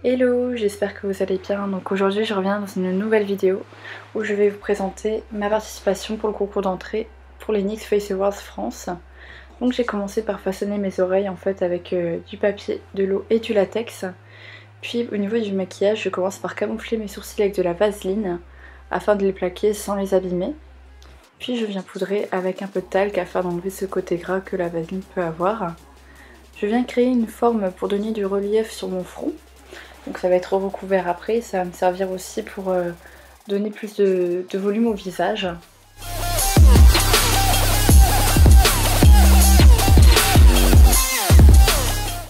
Hello, j'espère que vous allez bien. Donc aujourd'hui je reviens dans une nouvelle vidéo où je vais vous présenter ma participation pour le concours d'entrée pour les NYX Face Awards France. Donc j'ai commencé par façonner mes oreilles en fait avec du papier, de l'eau et du latex. Puis au niveau du maquillage, je commence par camoufler mes sourcils avec de la vaseline afin de les plaquer sans les abîmer. Puis je viens poudrer avec un peu de talc afin d'enlever ce côté gras que la vaseline peut avoir. Je viens créer une forme pour donner du relief sur mon front. Donc ça va être recouvert après, ça va me servir aussi pour donner plus de volume au visage.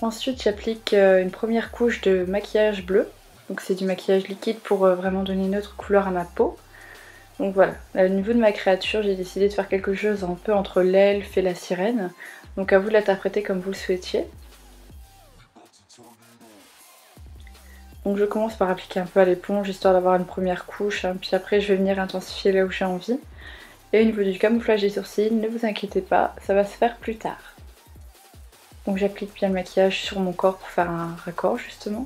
Ensuite j'applique une première couche de maquillage bleu. Donc c'est du maquillage liquide pour vraiment donner une autre couleur à ma peau. Donc voilà, au niveau de ma créature, j'ai décidé de faire quelque chose un peu entre l'elfe et la sirène. Donc à vous de l'interpréter comme vous le souhaitiez. Donc je commence par appliquer un peu à l'éponge histoire d'avoir une première couche, hein, puis après je vais venir intensifier là où j'ai envie. Et au niveau du camouflage des sourcils, ne vous inquiétez pas, ça va se faire plus tard. Donc j'applique bien le maquillage sur mon corps pour faire un raccord justement.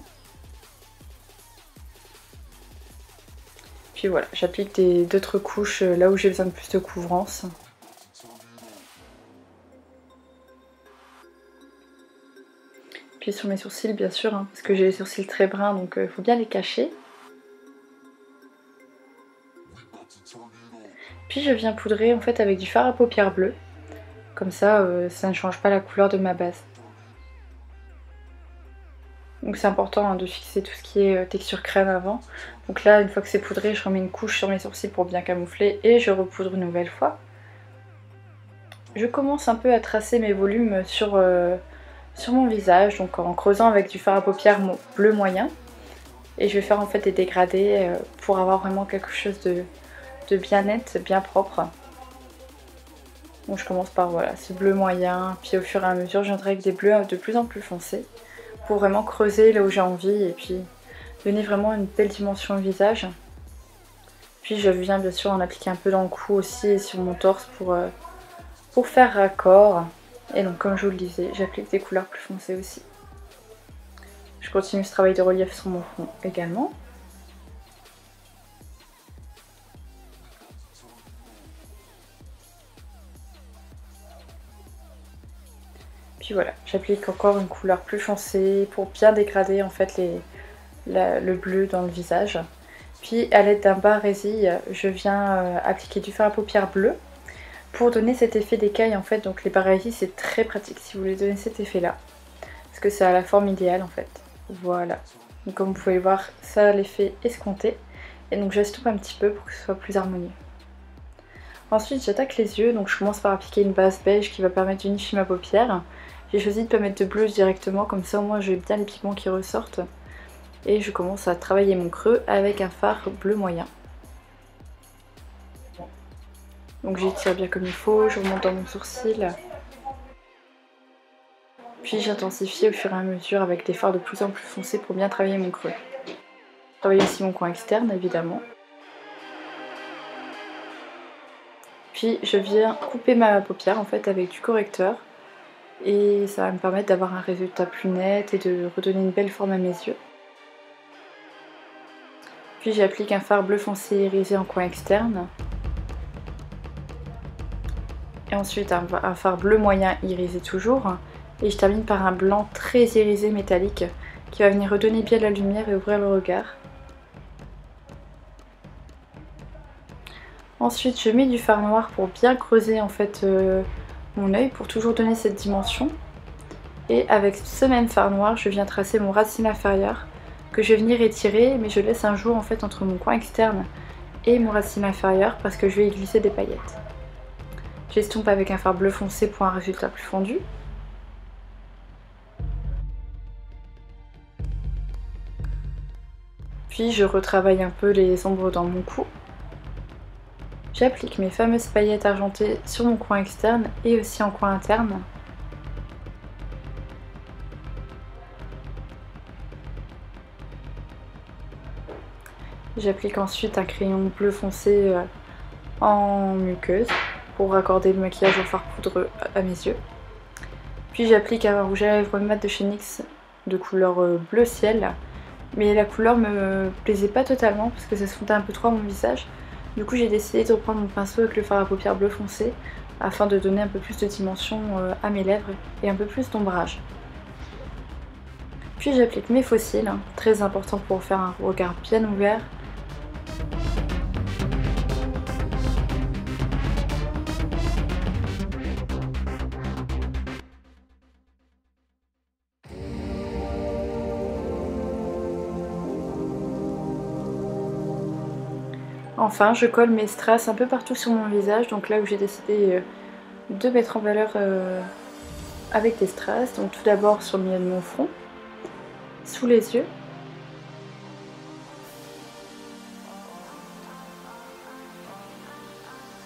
Puis voilà, j'applique d'autres couches là où j'ai besoin de plus de couvrance. Puis sur mes sourcils bien sûr, hein, parce que j'ai les sourcils très bruns donc il faut bien les cacher. Puis je viens poudrer en fait avec du fard à paupières bleu. Comme ça, ça ne change pas la couleur de ma base. Donc c'est important hein, de fixer tout ce qui est texture crème avant. Donc là, une fois que c'est poudré, je remets une couche sur mes sourcils pour bien camoufler et je repoudre une nouvelle fois. Je commence un peu à tracer mes volumes sur mon visage, donc en creusant avec du fard à paupières bleu moyen. Et je vais faire en fait des dégradés pour avoir vraiment quelque chose de bien net, bien propre. Donc je commence par voilà, ce bleu moyen, puis au fur et à mesure je viendrai avec des bleus de plus en plus foncés pour vraiment creuser là où j'ai envie et puis donner vraiment une belle dimension au visage. Puis je viens bien sûr en appliquer un peu dans le cou aussi et sur mon torse pour faire raccord. Et donc comme je vous le disais, j'applique des couleurs plus foncées aussi. Je continue ce travail de relief sur mon front également. Puis voilà, j'applique encore une couleur plus foncée pour bien dégrader en fait le bleu dans le visage. Puis à l'aide d'un bas résille, je viens appliquer du fard à paupières bleu pour donner cet effet d'écaille en fait. Donc les bas résille c'est très pratique si vous voulez donner cet effet là. Parce que c'est à la forme idéale en fait. Voilà. Donc comme vous pouvez le voir, ça a l'effet escompté. Et donc j'estompe un petit peu pour que ce soit plus harmonieux. Ensuite j'attaque les yeux, donc je commence par appliquer une base beige qui va permettre d'unifier ma paupière. J'ai choisi de ne pas mettre de bleu directement, comme ça au moins j'ai bien les pigments qui ressortent. Et je commence à travailler mon creux avec un fard bleu moyen. Donc j'étire bien comme il faut, je remonte dans mon sourcil. Puis j'intensifie au fur et à mesure avec des fards de plus en plus foncés pour bien travailler mon creux. Travailler aussi mon coin externe évidemment. Puis je viens couper ma paupière en fait avec du correcteur. Et ça va me permettre d'avoir un résultat plus net et de redonner une belle forme à mes yeux. Puis j'applique un fard bleu foncé irisé en coin externe. Et ensuite un fard bleu moyen irisé toujours. Et je termine par un blanc très irisé métallique qui va venir redonner bien la lumière et ouvrir le regard. Ensuite je mets du fard noir pour bien creuser en fait mon œil pour toujours donner cette dimension. Et avec ce même fard noir, je viens tracer mon racine inférieure que je vais venir étirer, mais je laisse un jour en fait entre mon coin externe et mon racine inférieure parce que je vais y glisser des paillettes. J'estompe avec un fard bleu foncé pour un résultat plus fondu. Puis je retravaille un peu les ombres dans mon cou. J'applique mes fameuses paillettes argentées sur mon coin externe et aussi en coin interne. J'applique ensuite un crayon bleu foncé en muqueuse pour raccorder le maquillage au fard poudreux à mes yeux. Puis j'applique un rouge à lèvres mat de chez NYX de couleur bleu ciel. Mais la couleur me plaisait pas totalement parce que ça se fondait un peu trop à mon visage. Du coup j'ai décidé de reprendre mon pinceau avec le fard à paupières bleu foncé afin de donner un peu plus de dimension à mes lèvres et un peu plus d'ombrage. Puis j'applique mes faux cils, très important pour faire un regard bien ouvert. Enfin, je colle mes strass un peu partout sur mon visage, donc là où j'ai décidé de mettre en valeur avec des strass. Donc tout d'abord sur le milieu de mon front, sous les yeux.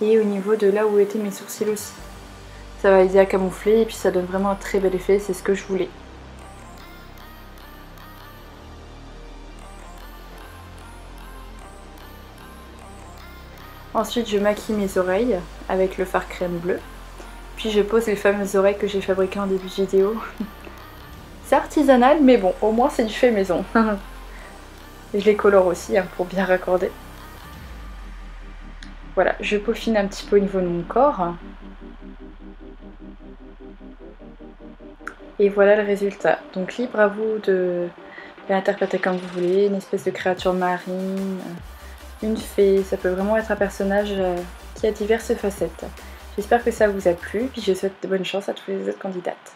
Et au niveau de là où étaient mes sourcils aussi. Ça va aider à camoufler et puis ça donne vraiment un très bel effet, c'est ce que je voulais. Ensuite je maquille mes oreilles avec le fard crème bleu. Puis je pose les fameuses oreilles que j'ai fabriquées en début de vidéo. C'est artisanal mais bon, au moins c'est du fait maison. Et je les colore aussi pour bien raccorder. Voilà, je peaufine un petit peu au niveau de mon corps. Et voilà le résultat. Donc libre à vous de l'interpréter comme vous voulez, une espèce de créature marine, une fée, ça peut vraiment être un personnage qui a diverses facettes. J'espère que ça vous a plu, puis je souhaite de bonne chance à toutes les autres candidates.